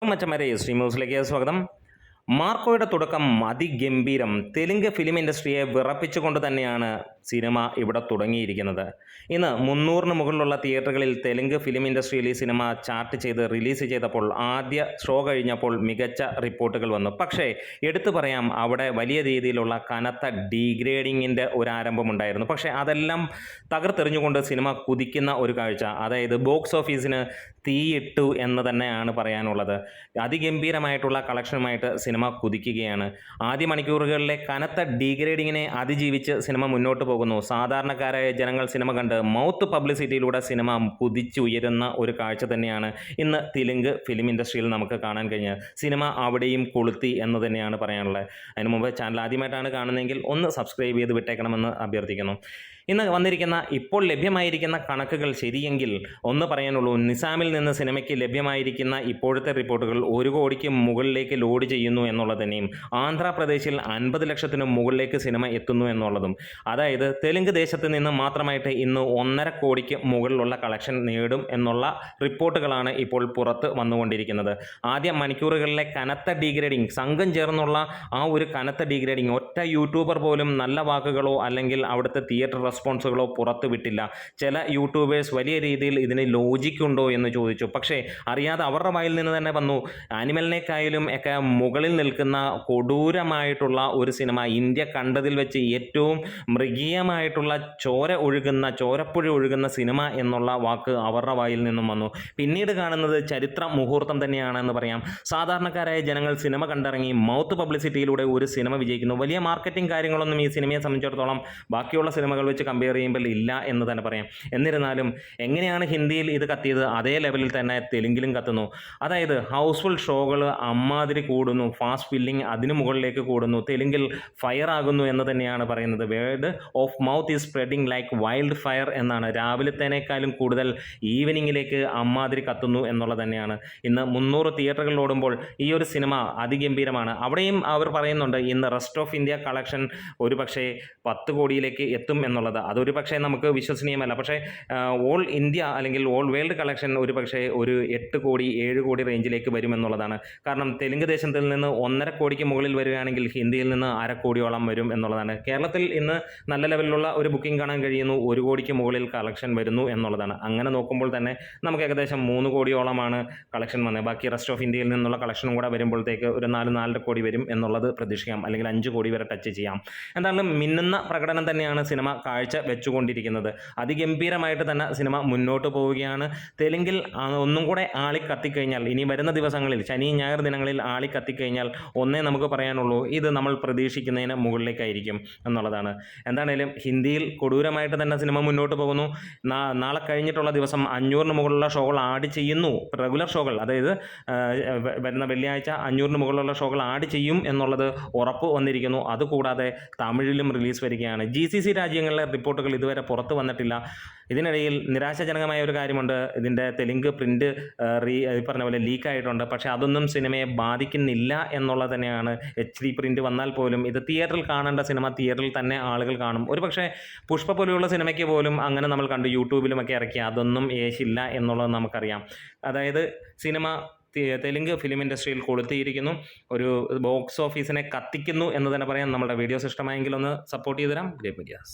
മച്ചന്മാരെ സ്ട്രീം ന്യൂസിലേക്ക് സ്വാഗതം. മാർക്കോയുടെ തുടക്കം അതിഗംഭീരം. തെലുങ്ക് ഫിലിം ഇൻഡസ്ട്രിയെ വിറപ്പിച്ചുകൊണ്ട് തന്നെയാണ് സിനിമ ഇവിടെ തുടങ്ങിയിരിക്കുന്നത്. ഇന്ന് 300-ന് മുകളിലുള്ള തിയേറ്ററുകളിൽ തെലുങ്ക് ഫിലിം ഇൻഡസ്ട്രിയിൽ ഈ സിനിമ ചാർട്ട് ചെയ്ത് റിലീസ് ചെയ്തപ്പോൾ ആദ്യ ഷോ കഴിഞ്ഞപ്പോൾ മികച്ച റിപ്പോർട്ടുകൾ വന്നു. പക്ഷേ എടുത്തു പറയാം, അവിടെ വലിയ രീതിയിലുള്ള കനത്ത ഡീഗ്രേഡിങ്ങിൻ്റെ ഒരു ആരംഭമുണ്ടായിരുന്നു. പക്ഷേ അതെല്ലാം തകർത്തെറിഞ്ഞുകൊണ്ട് സിനിമ കുതിക്കുന്ന ഒരു കാഴ്ച, അതായത് ബോക്സ് ഓഫീസിന് തീയിട്ടു എന്ന് തന്നെയാണ് പറയാനുള്ളത്. അതിഗംഭീരമായിട്ടുള്ള കളക്ഷനുമായിട്ട് സിനിമ കുതിക്കുകയാണ്. ആദ്യ മണിക്കൂറുകളിലെ കനത്ത ഡീഗ്രേഡിങ്ങിനെ അതിജീവിച്ച് സിനിമ മുന്നോട്ട് പോകുന്നു. സാധാരണക്കാരായ ജനങ്ങൾ സിനിമ കണ്ട് മൗത്ത് പബ്ലിസിറ്റിയിലൂടെ സിനിമ കുതിച്ചുയരുന്ന ഒരു കാഴ്ച തന്നെയാണ് ഇന്ന് തെലുങ്ക് ഫിലിം ഇൻഡസ്ട്രിയിൽ നമുക്ക് കാണാൻ കഴിഞ്ഞത്. സിനിമ അവിടെയും കൊളുത്തി എന്ന് തന്നെയാണ് പറയാനുള്ളത്. അതിന് മുമ്പ് ചാനൽ ആദ്യമായിട്ടാണ് കാണുന്നതെങ്കിൽ ഒന്ന് സബ്സ്ക്രൈബ് ചെയ്ത് വിട്ടേക്കണമെന്ന് അഭ്യർത്ഥിക്കുന്നു. ഇന്ന് വന്നിരിക്കുന്ന ഇപ്പോൾ ലഭ്യമായിരിക്കുന്ന കണക്കുകൾ ശരിയെങ്കിൽ ഒന്ന് പറയാനുള്ളൂ, നിസാമിൽ നിന്ന് സിനിമയ്ക്ക് ലഭ്യമായിരിക്കുന്ന ഇപ്പോഴത്തെ റിപ്പോർട്ടുകൾ 1 കോടിക്ക് മുകളിലേക്ക് ലോഡ് ചെയ്യുന്നു എന്നുള്ളത് തന്നെയും ആന്ധ്രാപ്രദേശിൽ 50 ലക്ഷത്തിന് മുകളിലേക്ക് സിനിമ എത്തുന്നു എന്നുള്ളതും, അതായത് തെലുങ്ക് ദേശത്ത് നിന്ന് മാത്രമായിട്ട് ഇന്ന് 1.5 കോടിക്ക് മുകളിലുള്ള കളക്ഷൻ നേടും എന്നുള്ള റിപ്പോർട്ടുകളാണ് ഇപ്പോൾ പുറത്ത് വന്നുകൊണ്ടിരിക്കുന്നത്. ആദ്യ മണിക്കൂറുകളിലെ കനത്ത ഡീഗ്രേഡിങ്, സംഘം ചേർന്നുള്ള ആ ഒരു കനത്ത ഡീഗ്രേഡിങ്, ഒറ്റ യൂട്യൂബർ പോലും നല്ല വാക്കുകളോ അല്ലെങ്കിൽ അവിടുത്തെ തിയേറ്റർ റെസ്പോൺസുകളോ പുറത്തു വിട്ടില്ല. ചില യൂട്യൂബേഴ്സ് വലിയ രീതിയിൽ ഇതിന് ലോജിക്കുണ്ടോ എന്ന് ചോദിച്ചു. പക്ഷേ അറിയാതെ അവരുടെ വായിൽ നിന്ന് തന്നെ വന്നു, ആനിമലിനേക്കായാലും ഒക്കെ മുകളിൽ നിൽക്കുന്ന കൊടൂരമായിട്ടുള്ള ഒരു സിനിമ, ഇന്ത്യ കണ്ടതിൽ വെച്ച് ഏറ്റവും മൃഗീയമായിട്ടുള്ള ചോരപ്പുഴ ഒഴുകുന്ന സിനിമ എന്നുള്ള വാക്ക് അവരുടെ വായിൽ നിന്നും വന്നു. പിന്നീട് കാണുന്നത് ചരിത്ര മുഹൂർത്തം തന്നെയാണെന്ന് പറയാം. സാധാരണക്കാരായ ജനങ്ങൾ സിനിമ കണ്ടിറങ്ങി മൗത്ത് പബ്ലിസിറ്റിയിലൂടെ ഒരു സിനിമ വിജയിക്കുന്നു. വലിയ മാർക്കറ്റിംഗ് കാര്യങ്ങളൊന്നും ഈ സിനിമയെ സംബന്ധിച്ചിടത്തോളം ബാക്കിയുള്ള സിനിമകൾ വെച്ച് കമ്പയർ ചെയ്യുമ്പോൾ ഇല്ല എന്ന് തന്നെ പറയാം. എന്നിരുന്നാലും എങ്ങനെയാണ് ഹിന്ദിയിൽ ഇത് കത്തിയത്, അതേ ലെവലിൽ തന്നെ തെലുങ്കിലും കത്തുന്നു. അതായത് ഹൗസ്ഫുൾ ഷോകൾ അമ്മാതിരി കൂടുന്നു, ഫാസ്റ്റ് ഫില്ലിംഗ് അതിന് മുകളിലേക്ക് കൂടുന്നു, തെലുങ്കിൽ ഫയർ ആകുന്നു എന്ന് തന്നെയാണ് പറയുന്നത്. Word of mouth is spreading like wild fire എന്നാണ്. രാവിലത്തേനേക്കാളും കൂടുതൽ ഈവനിങ്ങിലേക്ക് അമ്മാതിരി കത്തുന്നു എന്നുള്ളത് തന്നെയാണ്. ഇന്ന് 300 തിയേറ്ററുകളിൽ ഓടുമ്പോൾ ഈ ഒരു സിനിമ അതിഗംഭീരമാണ്. അവിടെയും അവർ പറയുന്നുണ്ട് ഇന്ന് റെസ്റ്റ് ഓഫ് ഇന്ത്യ കളക്ഷൻ ഒരു പക്ഷേ 10 കോടിയിലേക്ക് എത്തും എന്നുള്ളത്. അതൊരു പക്ഷേ നമുക്ക് വിശ്വസനീയമല്ല. പക്ഷേ ഓൾ ഇന്ത്യ അല്ലെങ്കിൽ ഓൾ വേൾഡ് കളക്ഷൻ ഒരു പക്ഷേ ഒരു 8 കോടി 7 കോടി റേഞ്ചിലേക്ക് വരുമെന്നുള്ളതാണ്. കാരണം തെലുങ്ക് ദേശത്തിൽ നിന്ന് 1.5 കോടിക്ക് മുകളിൽ വരികയാണെങ്കിൽ ഹിന്ദിയിൽ നിന്ന് 1/2 കോടിയോളം വരും എന്നുള്ളതാണ്. കേരളത്തിൽ ഇന്ന് നല്ല ലെവലിലുള്ള ഒരു ബുക്കിംഗ് കാണാൻ കഴിയുന്നു, 1 കോടിക്ക് മുകളിൽ കളക്ഷൻ വരുന്നു എന്നുള്ളതാണ്. അങ്ങനെ നോക്കുമ്പോൾ തന്നെ നമുക്ക് ഏകദേശം 3 കോടിയോളമാണ് കളക്ഷൻ വന്നത്. ബാക്കി റെസ്റ്റ് ഓഫ് ഇന്ത്യയിൽ നിന്നുള്ള കളക്ഷനും കൂടെ വരുമ്പോഴത്തേക്ക് ഒരു 4-4.5 കോടി വരും എന്നുള്ളത് പ്രതീക്ഷിക്കാം, അല്ലെങ്കിൽ 5 കോടി വരെ ടച്ച് ചെയ്യാം. എന്തായാലും മിന്നുന്ന പ്രകടനം തന്നെയാണ് സിനിമ കാഴ്ച വെച്ചുകൊണ്ടിരിക്കുന്നത്. അതിഗംഭീരമായിട്ട് തന്നെ സിനിമ മുന്നോട്ട് പോവുകയാണ്. തെലുങ്കിൽ ഒന്നും കൂടെ ആളി കത്തിക്കഴിഞ്ഞാൽ, ഇനി വരുന്ന ദിവസങ്ങളിൽ ശനി ഞായർ ദിനങ്ങളിൽ ആളി കത്തിക്കഴിഞ്ഞാൽ ഒന്നേ നമുക്ക് പറയാനുള്ളൂ, ഇത് നമ്മൾ പ്രതീക്ഷിക്കുന്നതിന് മുകളിലേക്കായിരിക്കും എന്നുള്ളതാണ്. എന്താണേലും ഹിന്ദിയിൽ കൊടൂരമായിട്ട് തന്നെ സിനിമ മുന്നോട്ട് പോകുന്നു. നാളെ കഴിഞ്ഞിട്ടുള്ള ദിവസം 500-ന് മുകളിലുള്ള ഷോകൾ ആഡ് ചെയ്യുന്നു. റെഗുലർ ഷോകൾ, അതായത് വരുന്ന വെള്ളിയാഴ്ച 500-ന് മുകളിലുള്ള ഷോകൾ ആഡ് ചെയ്യും എന്നുള്ളത് ഉറപ്പ് വന്നിരിക്കുന്നു. അതുകൂടാതെ തമിഴിലും റിലീസ് വരികയാണ്. GCC രാജ്യങ്ങളിലെ റിപ്പോർട്ടുകൾ ഇതുവരെ പുറത്തു വന്നിട്ടില്ല. ഇതിനിടയിൽ നിരാശാജനകമായ ഒരു കാര്യമുണ്ട്, ഇതിൻ്റെ തെലുങ്ക് പ്രിൻ്റ് പറഞ്ഞ പോലെ ലീക്കായിട്ടുണ്ട്. പക്ഷേ അതൊന്നും സിനിമയെ ബാധിക്കുന്നില്ല എന്നുള്ളത് തന്നെയാണ്. HD പ്രിൻ്റ് വന്നാൽ പോലും ഇത് തിയേറ്ററിൽ കാണേണ്ട സിനിമ തിയേറ്ററിൽ തന്നെ ആളുകൾ കാണും. ഒരു പക്ഷേ പുഷ്പ പോലെയുള്ള സിനിമയ്ക്ക് പോലും അങ്ങനെ നമ്മൾ കണ്ടു, യൂട്യൂബിലുമൊക്കെ ഇറക്കി, അതൊന്നും ഏശില്ല എന്നുള്ളത് നമുക്കറിയാം. അതായത് സിനിമ തെലുങ്ക് ഫിലിം ഇൻഡസ്ട്രിയിൽ കൊളുത്തിയിരിക്കുന്നു, ഒരു ബോക്സ് ഓഫീസിനെ കത്തിക്കുന്നു എന്ന് തന്നെ പറയാം. നമ്മുടെ വീഡിയോസ് ഇഷ്ടമായെങ്കിൽ ഒന്ന് സപ്പോർട്ട് ചെയ്തു തരാം. Great medias.